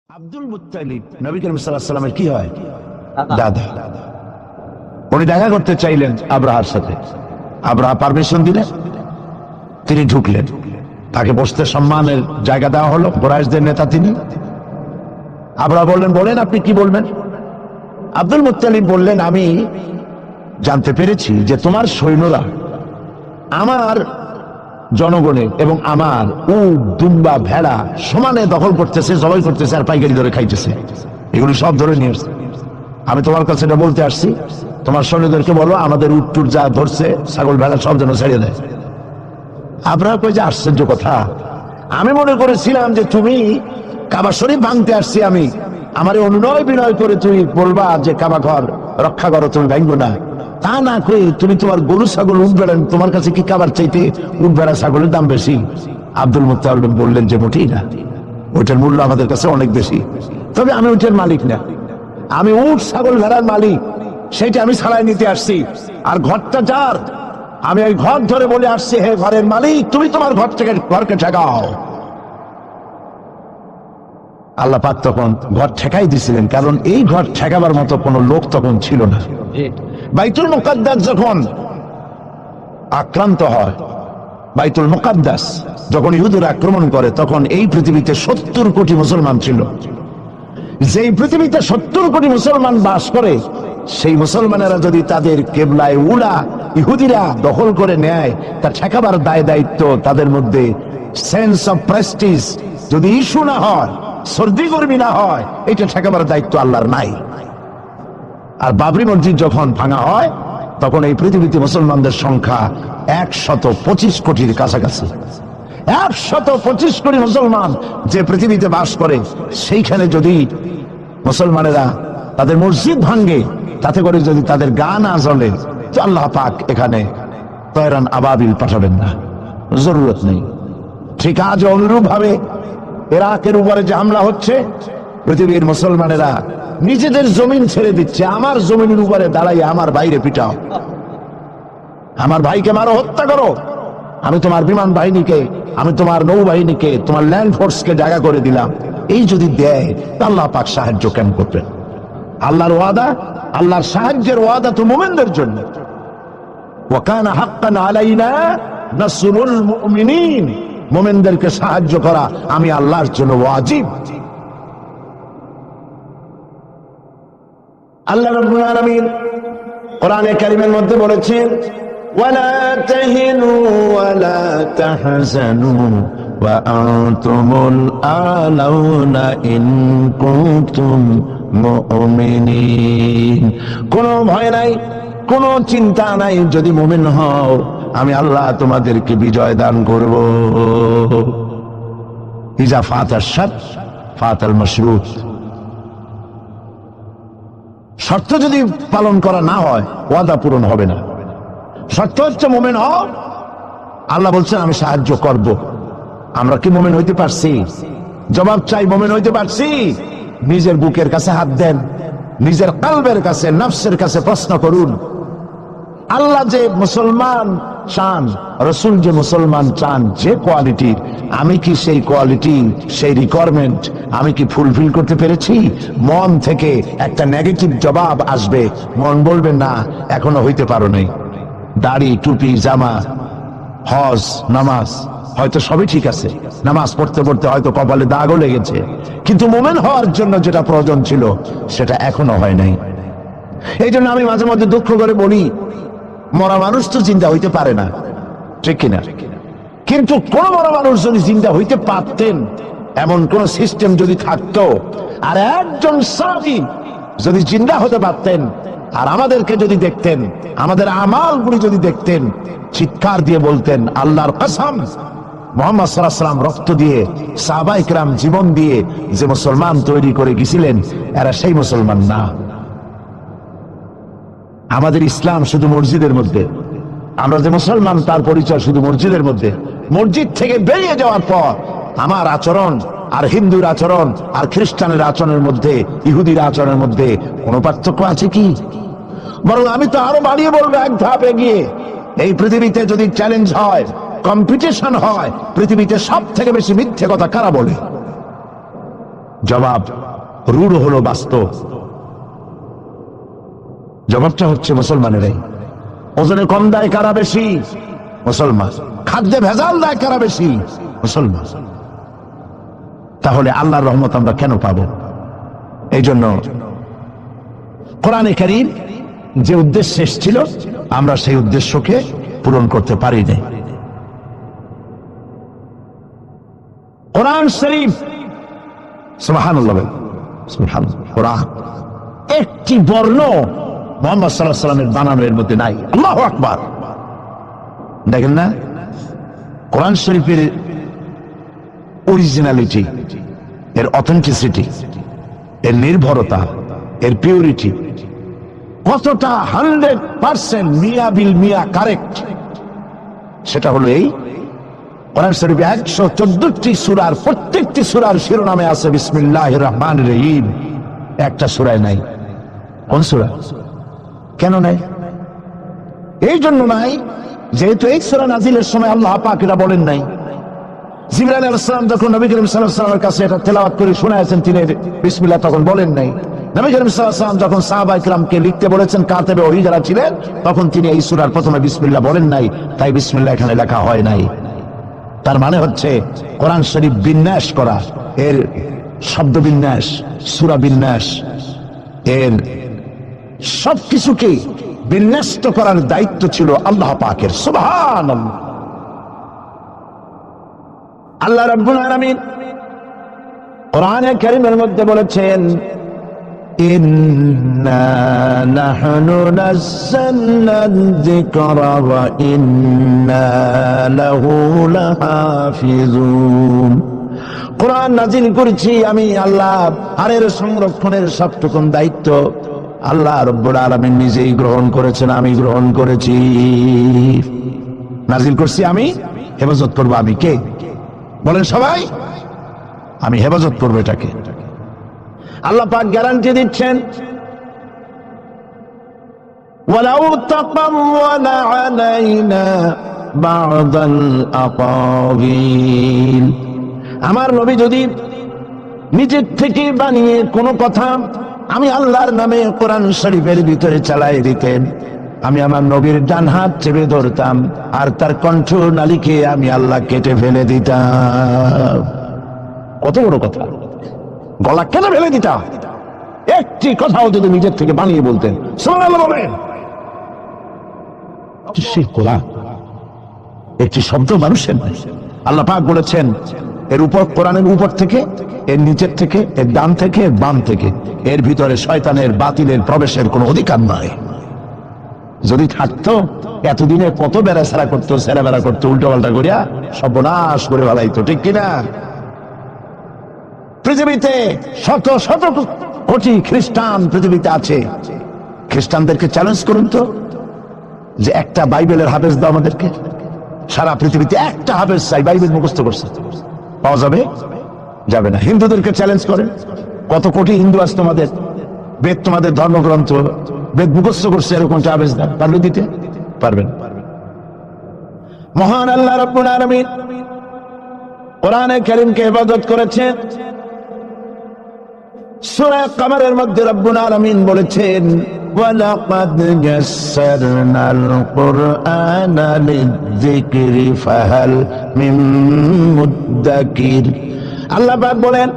Abdul Muttalib Nabi Karim সাল্লাল্লাহু আলাইহি ওয়াসাল্লামের কি হয়? দাদা। উনি দেখা করতে চাইলেন আব্রাহার সাথে। আব্রাহা পারমিশন দিলেন, তিনি ঢুকলেন। তাকে বসতে সম্মানের জায়গা দেওয়া হলো। কুরাইশদের নেতা তিনি। আব্রাহা বললেন, বলেন আপনি কি বলবেন? আব্দুল মুত্তালিব বললেন, আমি জানতে পেরেছি যে তোমার সৈন্যরা আমার জনগণের এবং আমার উট, দুম্বা, ভেড়া সমানে দখল করতেছে, জবাই করতেছে আর পাইকারি ধরে খাইতেছে। এগুলো সব ধরে নিয়ে আসছে। আমি তোমার কাছে এটা বলতে আসছি, তোমার সৈন্যদেরকে বলো আমাদের উট টুট যা ধরছে, ছাগল ভেড়া সব যেন ছেড়ে দেয়। আপনারা কই যে আশ্চর্য কথা, আমি মনে করেছিলাম যে তুমি কাবা শরীফ ভাঙতে আসছি, আমি আমার অনুনয় বিনয় করে তুমি বলবা যে কাবা ঘর রক্ষা করো, তুমি ভাঙবো না। তা না কই তুমি তোমার গরু ছাগল উঠ বেড়ান, তোমার কাছে কি কাবার চাইতে উঠ বেড়া ছাগলের দাম বেশি? আব্দুল মুত্তালিব বললেন যে মোটেই না, ওইটার মূল্য আমাদের কাছে অনেক বেশি। তবে আমি ওইটার মালিক না, আমি উঠ ছাগল ভেড়ার মালিক, সেটা আমি ছাড়াই নিতে আসছি। আর ঘরটা যার, আমি ওই ঘর ধরে বলে আসছি, হে ঘরের মালিক, তুমি তোমার ঘর থেকে ঘরকে ঠেকাও। আল্লাহ পাক তখন ঘর ঠেকাই দিছিলেন, কারণ এই ঘর ঠেকাবার মতো কোনো লোক তখন ছিল না। বাইতুল মুকাদ্দাস যখন আক্রান্ত হয়, বাইতুল মুকাদ্দাস যখন ইহুদিরা আক্রমণ করে, তখন এই পৃথিবীতে 70 কোটি মুসলমান ছিল। যেই পৃথিবীতে 70 কোটি মুসলমান বাস করে, সেই মুসলমানেরা যদি তাদের কেবলায় উলা ইহুদিরা দখল করে নেয়, তা ঠেকাবার দায় দায়িত্ব তাদের মধ্যে সেন্স অফ প্রেস্টিজ যদি ইস্যু না হয়, সর্দি গরমি না হয়, এটা ঠেকাবার দায়িত্ব আল্লাহর নাই। আর বাবরি মসজিদ যখন ভাঙা হয়, তখন এই পৃথিবীতে মুসলমানদের সংখ্যা 125 কোটির কাছাকাছি। 125 কোটি মুসলমান যে পৃথিবীতে বাস করে, সেইখানে যদি মুসলমানেরা তাদের মসজিদ ভাঙ্গে, তাতে করে যদি তাদের গা না জ্বলে, তো আল্লাহ পাক এখানে তয়রান আবাবিল পাঠাবেন না, জরুরত নেই। ঠিক আজ অনুরূপ ভাবে ইরাকের উপরে যে হামলা হচ্ছে, পৃথিবীর মুসলমানেরা নিজেদের জমিন ছেড়ে দিচ্ছে, আমার জমিনের উপরে দাঁড়াই আমার বাইরে পিটাও, আমার ভাইকে মারো, হত্যা করো, আমি তোমার বিমান বাহিনীকে, আমি তোমার নৌবাহিনীকে, তোমার ল্যান্ড ফোর্সকে জায়গা করে দিলাম। এই যদি দেয়, আল্লাহ পাক সাহায্য কেন করবেন? আল্লাহর ওয়াদা, আল্লাহর সাহায্যের ওয়াদা তো মুমিনদের জন্য। ওয়া কানা হাক্কান আলাইনা নাসরুল মুমিনিন, মুমিনদেরকে সাহায্য করা আমি আল্লাহর জন্য ওয়াজিব। আল্লাহ রাব্বুল আলামিন কোরআনে কারীমের মধ্যে বলেছেন, ওয়ালা তাহিনু ওয়ালা তাহজানু ওয়া আনতুমুল আলাউনা ইন কুনতুম মুমিনিন। কোনো ভয় নাই, কোনো চিন্তা নাই, যদি মুমিন হও আমি আল্লাহ তোমাদেরকে বিজয় দান করব। ইজা ফাতাশ শারত ফাতাল মাশরুত। শর্ত যদি পালন করা না হয়, ওয়াদা পূরণ হবে না। শর্ত হচ্ছে মুমিন হও, আল্লাহ বলছেন আমি সাহায্য করব। আমরা কি মুমিন হইতে পারছি? জবাব চাই, মুমিন হইতে পারছি? নিজের বুকের কাছে হাত দেন, নিজের কলবের কাছে, নফসের কাছে প্রশ্ন করুন। আল্লাহ যে মুসলমান চান, রাসূল যে মুসলমান চান, যে কোয়ালিটির, আমি কি সেই কোয়ালিটি, সেই রিকোয়ারমেন্ট আমি কি ফুলফিল করতে পেরেছি? মন থেকে একটা নেগেটিভ জবাব আসবে, মন বলবে না এখনো হইতে পারো নাই। দাড়ি, টুপি, জামা, হজ, নামাজ হয়তো সবই ঠিক আছে, নামাজ পড়তে পড়তে হয়তো কপালে দাগও লেগেছে, কিন্তু মুমিন হওয়ার জন্য যেটা প্রয়োজন ছিল সেটা এখনো হয় নাই। এই জন্য আমি মাঝে মধ্যে দুঃখ করে বলি, মরা মানুষ তো জিন্দা হইতে পারে না, ঠিক কিনা? কিন্তু কোন মরা মানুষ যদি জিন্দা হইতে পারতেন, এমন কোন সিস্টেম যদি থাকতো, আর একজন সাহাবী যদি জিন্দা হতে পারতেন, আর আমাদেরকে যদি দেখতেন, আমাদের আমালগুলি যদি দেখতেন, চিৎকার দিয়ে বলতেন আল্লাহর কসম, মুহাম্মদ সাল্লাল্লাহু আলাইহি ওয়াসাল্লাম রক্ত দিয়ে, সাহাবায়ে কেরাম জীবন দিয়ে যে মুসলমান তৈরি করে গেছিলেন, এরা সেই মুসলমান না। আমাদের ইসলাম শুধু মসজিদের মধ্যে, আমরা যে মুসলমান তার পরিচয় শুধু মসজিদের মধ্যে। মসজিদ থেকে বেরিয়ে যাওয়ার পর আমার আচরণ আর হিন্দুর আচরণ আর খ্রিস্টানের আচরণের মধ্যে, ইহুদির আচরণের মধ্যে কোনো পার্থক্য আছে কি? বরং আমি তো আরো বাড়িয়ে বলবো, এক ধাপ এগিয়ে। এই পৃথিবীতে যদি চ্যালেঞ্জ হয়, কম্পিটিশন হয়, পৃথিবীতে সব থেকে বেশি মিথ্যে কথা কারা বলে? জবাব রূঢ় হলো বাস্তব। জবাবটা হচ্ছে মুসলমানেরাই। ওজনে কম দেয় কারা বেশি? মুসলমান। খাদ্যে ভেজাল দেয় কারা বেশি? মুসলমান। তাহলে আল্লাহর রহমত আমরা কেন পাবো? এই জন্য কোরআনে কারীম যে উদ্দেশ্য ছিল আমরা সেই উদ্দেশ্যকে পূরণ করতে পারি নাই। কোরআন শরীফ, সুবহানাল্লাহ, সুবহানাল্লাহ, কোরআন একটি বর্ণ মুহাম্মদ সাল্লাল্লাহু আলাইহি ওয়াসাল্লামের বানানো এর মধ্যে নাই। আল্লাহু আকবার। দেখেন না কোরআন শরীফের অরিজিনালিটি, এর অথেন্টিসিটি, এর নির্ভরতা, এর পিউরিটি কতটা 100% মিয়া বিল মিয়া কারেক্ট, সেটা হলো এই কোরআন শরীফে 114টি সূরার প্রত্যেকটি সূরার শিরোনামে আছে বিসমিল্লাহির রহমানির রহিম। একটা সূরায় নাই। কোন সূরা? কেন নাই? এই জন্য নাই যেহেতু এই সূরা নাজিলের সময় আল্লাহ পাক এটা বলেন নাই। জিবরাইল আলাইহিস সালাম যখন নবী করিম সাল্লাল্লাহু আলাইহি ওয়াসাল্লামের কাছে এটা তেলাওয়াত করে শোনায়েছেন, তিনি বিসমিল্লাহ তখন বলেন নাই। নবী করিম সাল্লাল্লাহু আলাইহি ওয়াসাল্লাম যখন সাহাবায়ে কিরামকে লিখতে বলেছেন, কাতেবে ওহী যারা ছিলেন, তখন তিনি এই সূরার প্রথমে বিসমিল্লাহ বলেন নাই, তাই বিসমিল্লাহ এখানে লেখা হয় নাই। তার মানে হচ্ছে কোরআন শরীফ বিন্যাস করা, এর শব্দ বিন্যাস, সূরা বিন্যাস, এর সবকিছুকে বিন্যস্ত করার দায়িত্ব ছিল আল্লাহ পাকের। সুবহানাল্লাহ। আল্লাহ রাব্বুল আলামিন কোরআনে কারীমের মধ্যে বলেছেন, ইন্না নাহনু নাযালনা যিকরা ওয়া ইন্না লাহু লাহাফিজুন। কোরআন নাজিল করেছি আমি আল্লাহ, আর এর সংরক্ষণের সবটুকুন দায়িত্ব আল্লাহ রাব্বুল আলামিন নিজেই গ্রহণ করেছেন, আমি গ্রহণ করেছি। নাজিল করছি আমি, হেফাজত করবো আমি। কে বলেন? সবাই। আমি হেফাজত করবো এটাকে। আল্লাহ পাক গ্যারান্টি দিচ্ছেন, ওয়ালাউ তাকাওয়ালা আলাইনা বা'দাল আকাওয়িল। আমার নবী যদি নিজের থেকে বানিয়ে কোনো কথা আমি আল্লাহর নামে কোরআন শরীফের ভিতরে চালাই দিতেন, আমি আমার নবীর ডান হাত চেপে ধরতাম আর তার কণ্ঠ নালীকে আমি আল্লাহ কেটে ফেলে দিতাম। কত বড় কথা! গলা কেটে ফেলে দিতাম একটি কথাও যদি নিজের থেকে বানিয়ে বলতেন। সুবহানাল্লাহ বলেন। কোরআন একটি শব্দ মানুষের নাই। আল্লাহ পাক বলেছেন এর উপর, কোরআনের উপর থেকে, এর নিচের থেকে, এর ডান থেকে, এর বাম থেকে, এর ভিতরে শয়তানের বাতিলের প্রবেশের কোনো অধিকার নাই। যদি থাকতো এতদিনে কত বেড়াছাড়া করতো, সেরা বেড়া করতো, উল্টো পাল্টা করিয়া সর্বনাশ করে ফেলাইতো, ঠিক কিনা? পৃথিবীতে শত শত কোটি খ্রিস্টান পৃথিবীতে আছে। খ্রিস্টানদেরকে চ্যালেঞ্জ করুন তো যে একটা বাইবেলের হাফেজ দাও আমাদেরকে। সারা পৃথিবীতে একটা হাফেজ চাই, বাইবেল মুখস্থ করছে, পাওয়া যাবে? যাবে না। হিন্দুদেরকে চ্যালেঞ্জ করেন, কত কোটি হিন্দু আছে তোমাদের, বেদ তোমাদের ধর্মগ্রন্থ, বেদ মুখস্থ করছে, এরকম হাফেজ দাও, পারবে দিতে? পারবেন? মহান আল্লাহ রাব্বুল আলামিন কোরআনে কারীমকে ইবাদত করেছেন। সূরা কমরের মধ্যে রব্বুল আলামিন বলেছেন, ওয়ালাকাদ ইয়াসসারনাল কুরআনা লিযিকরি ফাহাল মিন মুদ্দাকির। আল্লাহ পাক বলেন,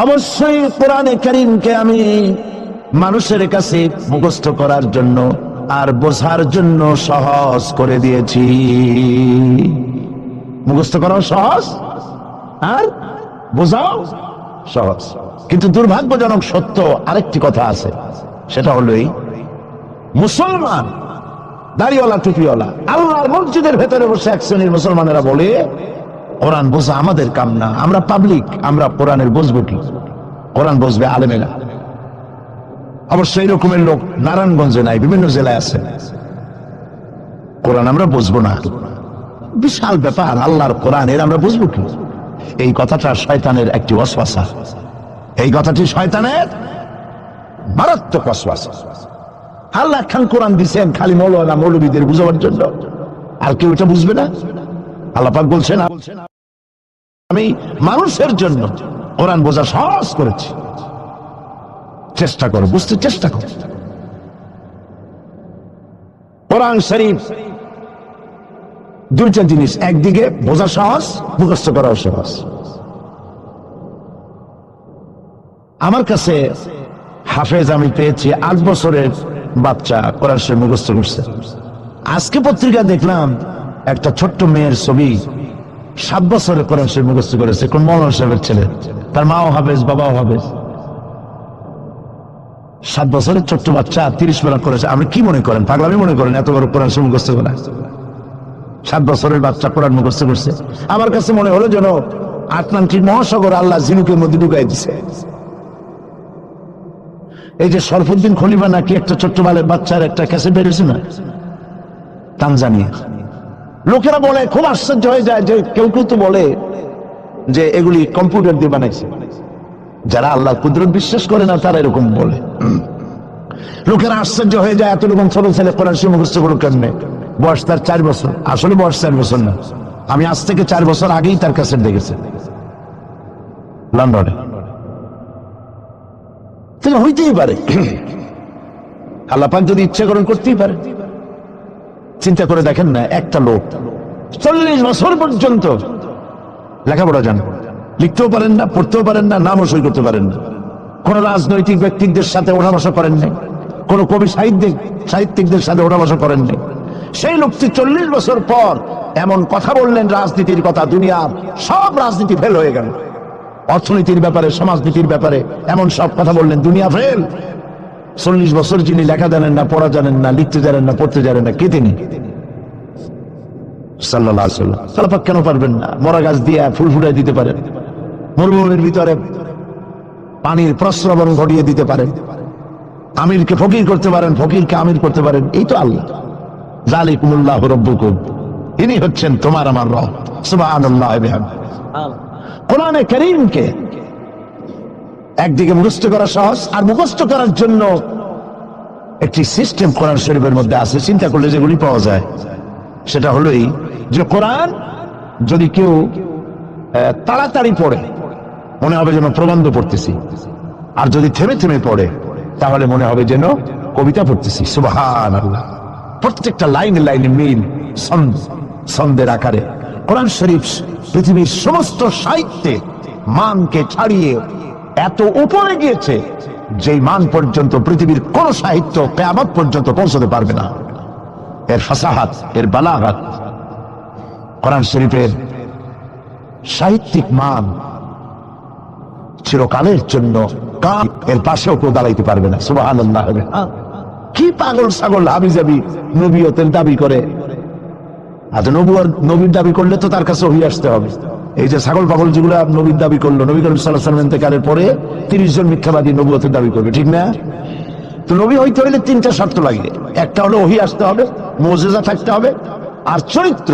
অবশ্যই কোরআনে কারীমকে আমি মানুষের কাছে মুখস্থ করার জন্য আর বোঝার জন্য সহজ করে দিয়েছি। মুখস্থ করাও সহজ আর বোঝাও সহজ। কিন্তু দুর্ভাগ্যজনক সত্য আরেকটি কথা আছে, সেটা হলো এই মুসলমান দাড়িওয়ালা টুপিওয়ালা আল্লাহর মসজিদের ভেতরে বসে এক শ্রেণীর মুসলমানেরা বলে কোরআন বোঝা আমাদের কাম না, আমরা পাবলিক, আমরা কোরআনের বুঝবো কি? কোরআন বুঝবে আলেমেরা। অবশ্য এই রকমের লোক নারায়ণগঞ্জে নাই, বিভিন্ন জেলায় আছে। কোরআন আমরা বুঝবো না, বিশাল ব্যাপার, আল্লাহর কোরআন, এর আমরা বুঝবো কি? এই কথাটা শয়তানের একটি ওয়াসওয়াসা। এই কথাটি শয়তানের মারাত্মক ওয়াসওয়াসা। আল্লাহ খান কোরআন দিয়েছেন খালি মৌলানা মৌলবীদের বুঝাবার জন্য, আর কেউ এটা বুঝবে না? আল্লাহ পাক বলছেন আমি মানুষের জন্য কোরআন বোঝা সহজ করেছি। চেষ্টা করো, বুঝতে চেষ্টা করো। কোরআন শরীফ দুইটা জিনিস, একদিকে বোঝা সহজ, মুখস্থ করাও সহজ। আমার কাছে হাফেজ আমি পেয়েছি 8 বছরের বাচ্চা কোরআন শরীফ মুখস্থ করছে। আজকে পত্রিকা দেখলাম একটা ছোট্ট মেয়ের ছবি, 7 বছরে কোরআন শরীফ মুখস্থ করেছে, কোন মৌলানা সাহেবের ছেলে, তার মাও হাফেজ বাবাও হাফেজ। 7 বছরের ছোট্ট বাচ্চা 30 বেলা করেছে। আপনি কি মনে করেন, পাগলামি মনে করেন এত বড় কোরআন শরীফ মুখস্থ করা? 7 বছরের বাচ্চা কোরআন মুখস্থ করছে। আমার কাছে মনে হলো যেন আটলান্টিক মহাসাগর আল্লাহ ঝিনুকের মধ্যে ঢুকাই দিছে। এই যে শরফুদ্দিন খলিফা নাকি একটা ছোট্ট বাচ্চার একটা ক্যাসেট বেরিয়েছে না, তানজানিয়া। লোকেরা বলে, খুব আশ্চর্য হয়ে যায় যে কেউ কেউ তো বলে যে এগুলি কম্পিউটার দিয়ে বানাইছে। যারা আল্লাহ কুদরত বিশ্বাস করে না তারা এরকম বলে। লোকেরা আশ্চর্য হয়ে যায়, এত রকম ছোট ছেলে কোরআন শরীফ মুখস্থ করুক কেমনে? বয়স তার 4 বছর। আসলে বয়স 4 বছর না, আমি আজ থেকে 4 বছর আগেই তার ক্যাসেট দেখেছি লন্ডনে। তাহলে হইতেই পারে, আল্লাহ পাক যদি ইচ্ছা করেন করতেই পারে। চিন্তা করে দেখেন না, একটা লোক 40 বছর পর্যন্ত লেখাপড়া জানেন, লিখতেও পারেন না, পড়তেও পারেন না, নামও সই করতে পারেন না, কোন রাজনৈতিক ব্যক্তিদের সাথে ওঠা বসা করেন নাই, কোন কবি সাহিত্যিকদের সাথে ওঠা বসা করেন নাই। সেই লোকটি 40 বছর পর এমন কথা বললেন, রাজনীতির কথা, দুনিয়ার সব রাজনীতি ফেল হয়ে গেল, অর্থনীতির ব্যাপারে, সমাজনীতির ব্যাপারে এমন সব কথা বললেন, দুনিয়া ফেল। 40 বছর যিনি লেখা জানেন না, পড়া জানেন না, লিখতে জানেন না, পড়তে জানেন না, কে তিনি? সাল্লাল্লাহু আলাইহি ওয়াসাল্লাম। আল্লাহ পাক কেন পারবেন না? মরা গাছ দিয়ে ফুল ফুটাই দিতে পারেন, মরুভূমির ভিতরে পানির প্রস্রবণ ঘটিয়ে দিতে পারেন, আমিরকে ফকির করতে পারেন, ফকিরকে আমির করতে পারেন। এই তো আল্লাহ। যালিকুমুল্লাহু রাব্বুকুম, ইনি হচ্ছেন তোমার আমার রব। সুবহানাল্লাহ। কোরআনে কারীমকে একদিকে মুখস্থ করা সহজ, আর মুখস্থ করার জন্য একটি সিস্টেম কোরআন শরীফের মধ্যে আছে, চিন্তা করলে যেগুলি পাওয়া যায়। সেটা হলোই যে কোরআন যদি কেউ তাড়াতাড়ি পড়ে মনে হবে যেন প্রবন্ধ পড়তেছি, আর যদি থেমে থেমে পড়ে তাহলে মনে হবে যেন কবিতা পড়তেছি। সুবহানাল্লাহ। প্রত্যেকটা লাইনে লাইনে মিল, ছন্দের আকারে কোরআন শরীফ পৃথিবীর সমস্ত সাহিত্যে মানকে ছাড়িয়ে এত উপরে গিয়েছে যেই মান পর্যন্ত পৃথিবীর কোন সাহিত্য কিয়ামত পর্যন্ত পৌঁছতে পারবে না। এর ফাসাহাত, এর বালাগাত, কোরআন শরীফের সাহিত্যিক মান চিরকালের জন্য এর পাশেও কেউ দাঁড়াইতে পারবে না। সুবহানাল্লাহ। কি পাগল ছাগল হাবিজাবি নবীয়তের দাবি করে। আচ্ছা, নবীর দাবি করলে তো তার কাছে ওহী আসতে হবে। এই যে ছাগল পাগল যেগুলা নবীর দাবি করলো, নবী করিম সাল্লাল্লাহু আলাইহি ওয়াসাল্লাম ইন্তেকালের পরে 30 জন মিথ্যাবাদী নবুয়তের দাবি করবে, ঠিক না? তো নবী হইতে হইলে 3টা শর্ত লাগে। একটা হলো ওহী আসতে হবে, মুজিজা থাকতে হবে, আর চরিত্র